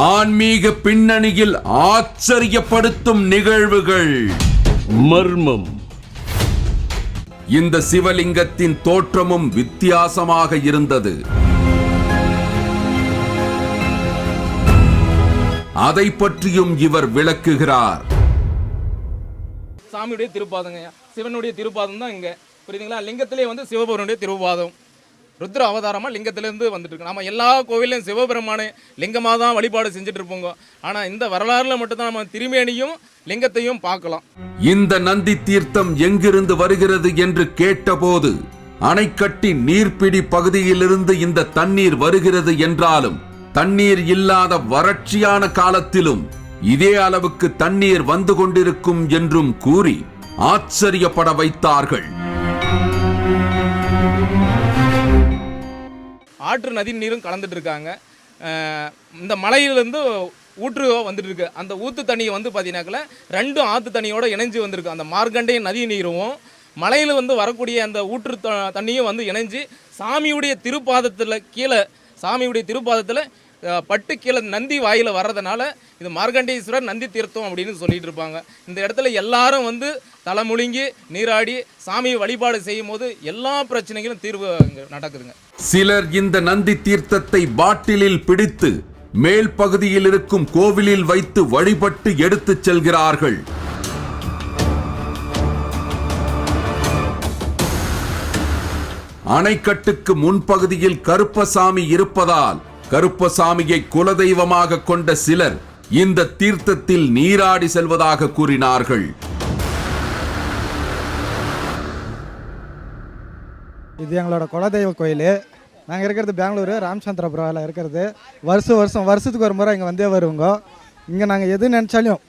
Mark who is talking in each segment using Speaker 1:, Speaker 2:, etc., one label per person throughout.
Speaker 1: ஆன்மீக பின்னணியில் ஆச்சரியப்படுத்தும் நிகழ்வுகள்.
Speaker 2: மர்மம்.
Speaker 1: இந்த சிவலிங்கத்தின் தோற்றமும் வித்தியாசமாக இருந்தது. அதை பற்றியும் இவர் விளக்குகிறார்.
Speaker 3: சாமியுடைய திருப்பாதங்க, சிவனுடைய திருப்பாதம் தான் இங்க, புரியுதுங்களா? லிங்கத்திலே வந்து சிவபெருமானுடைய திருப்பாதம் ருத்ர அவதாரமா லிங்கத்திலிருந்து வந்துட்டு இருக்கு. நம்ம எல்லா கோவிலையும் சிவபெருமான லிங்கமாக தான் வழிபாடு செஞ்சுட்டு இருப்போங்க. ஆனா இந்த வரலாறுல மட்டும்தான் நம்ம திருமேனியும் லிங்கத்தையும் பார்க்கலாம்.
Speaker 1: இந்த நந்தி தீர்த்தம் எங்கிருந்து வருகிறது என்று கேட்டபோது, அணைக்கட்டி நீர்பிடி பகுதியிலிருந்து இந்த தண்ணீர் வருகிறது என்றாலும், தண்ணீர் இல்லாத வறட்சியான காலத்திலும் இதே அளவுக்கு தண்ணீர் வந்து கொண்டிருக்கும் என்றும் கூறி ஆச்சரியப்பட வைத்தார்கள்.
Speaker 3: ஆற்று நதி நீரும் கலந்துட்டு இருக்காங்க. இந்த மலையிலிருந்து ஊற்று வந்துட்டு இருக்கு. அந்த ஊத்து தண்ணியை வந்து பார்த்தீங்கன்னாக்கல ரெண்டும் ஆற்று தண்ணியோட இணைஞ்சு வந்திருக்கு. அந்த மார்கண்டே நதி நீரும் மலையில் வந்து வரக்கூடிய அந்த ஊற்று தண்ணியும் வந்து இணைஞ்சு சாமியுடைய திருப்பாதத்தில் கீழே, சாமியுடைய திருப்பாதத்தில் பட்டு கீழே நந்தி வாயில வர்றதுனால இது மார்கண்டேஸ்வரர் நந்தி தீர்த்தம் அப்படின்னு சொல்லிட்டு இருப்பாங்க. இந்த இடத்துல எல்லாரும் வந்து தலைமுழுங்கி நீராடி சாமியை வழிபாடு செய்யும் போது எல்லா பிரச்சனைகளும் தீர்வு நடக்குதுங்க.
Speaker 1: சிலர் இந்த நந்தி தீர்த்தத்தை பாட்டிலில் பிடித்து மேல் பகுதியில் இருக்கும் கோவிலில் வைத்து வழிபட்டு எடுத்துச் செல்கிறார்கள். அணைக்கட்டுக்கு முன்பகுதியில் கருப்பசாமி இருப்பதால் கருப்பசாமியை குலதெய்வமாக கொண்ட சிலர் இந்த தீர்த்தத்தில் நீராடி செல்வதாக கூறினார்கள்.
Speaker 4: இது எங்களோட குலதெய்வ கோயில். நாங்கள் இருக்கிறது பெங்களூரு ராமச்சந்திரபுராவில் இருக்கிறது. வருஷத்துக்கு ஒரு முறை இங்கே வந்தே வருவோங்க. இங்கே நாங்கள் எது நினச்சாலும்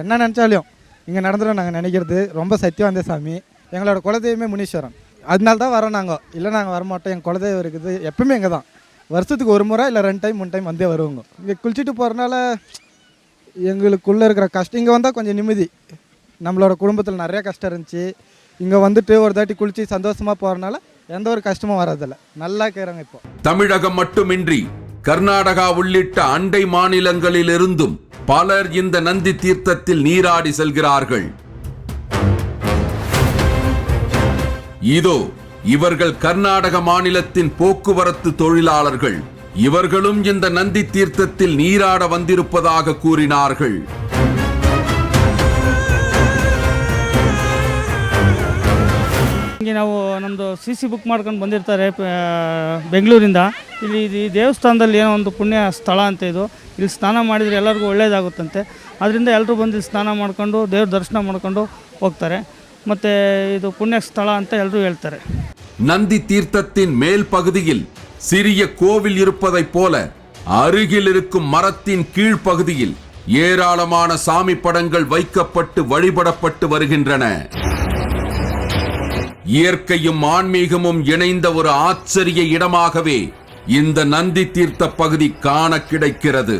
Speaker 4: என்ன நினச்சாலும் இங்கே நடந்துடும். நாங்கள் நினைக்கிறது ரொம்ப சத்தியம் வந்த சாமி. எங்களோட குலதெய்வமே முனீஸ்வரன். அதனால தான் வரோம் நாங்கள். இல்லை நாங்கள் வரமாட்டோம். எங்கள் குலதெய்வம் இருக்குது எப்பவுமே இங்கே தான். வருஷத்துக்கு ஒரு முறை இல்லை 2 டைம் 3 டைம் வந்தே வருவோங்க. இங்கே குளிச்சுட்டு போகிறனால எங்களுக்குள்ளே இருக்கிற கஷ்டம் இங்கே வந்தால் கொஞ்சம் நிம்மதி. நம்மளோட குடும்பத்தில் நிறையா கஷ்டம் இருந்துச்சு. இங்கே வந்துட்டு ஒரு தாட்டி குளிச்சு சந்தோஷமாக போகிறனால எந்த ஒரு கஷ்டமும் வர்றதில்லை. நல்லா இருக்கிறாங்க. இப்போ
Speaker 1: தமிழகம் மட்டுமின்றி கர்நாடகா உள்ளிட்ட அண்டை மாநிலங்களிலிருந்தும் பலர் இந்த நந்தி தீர்த்தத்தில் நீராடி செல்கிறார்கள். இதோ இவர்கள் கர்நாடக மாநிலத்தின் போக்குவரத்து தொழிலாளர்கள். இவர்களும் இந்த நந்தி தீர்த்தத்தில் நீராட வந்திருப்பதாக கூறினார்கள்.
Speaker 5: ಹಿಂಗೆ ನಾವು ನಮ್ಮದು CC ಬುಕ್ ಮಾಡ್ಕೊಂಡು ಬಂದಿರ್ತಾರೆ ಬೆಂಗಳೂರಿಂದ. ಇಲ್ಲಿ ಈ ದೇವಸ್ಥಾನದಲ್ಲಿ ಏನೋ ಒಂದು ಪುಣ್ಯ ಸ್ಥಳ ಅಂತ ಇದು. ಇಲ್ಲಿ ಸ್ನಾನ ಮಾಡಿದರೆ ಎಲ್ಲರಿಗೂ ಒಳ್ಳೆಯದಾಗುತ್ತಂತೆ. ಅದರಿಂದ ಎಲ್ಲರೂ ಬಂದು ಇಲ್ಲಿ ಸ್ನಾನ ಮಾಡಿಕೊಂಡು ದೇವ್ರ ದರ್ಶನ ಮಾಡಿಕೊಂಡು ಹೋಗ್ತಾರೆ. ಮತ್ತು ಇದು ಪುಣ್ಯ ಸ್ಥಳ ಅಂತ ಎಲ್ಲರೂ ಹೇಳ್ತಾರೆ.
Speaker 1: நந்தி தீர்த்தத்தின் மேல் பகுதியில் சிறிய கோவில் இருப்பதைப் போல அருகில் இருக்கும் மரத்தின் கீழ்ப்பகுதியில் ஏராளமான சாமி படங்கள் வைக்கப்பட்டு வழிபடப்பட்டு வருகின்றன. இயற்கையும் ஆன்மீகமும் இணைந்த ஒரு ஆச்சரிய இடமாகவே இந்த நந்தி தீர்த்த பகுதி காண கிடைக்கிறது.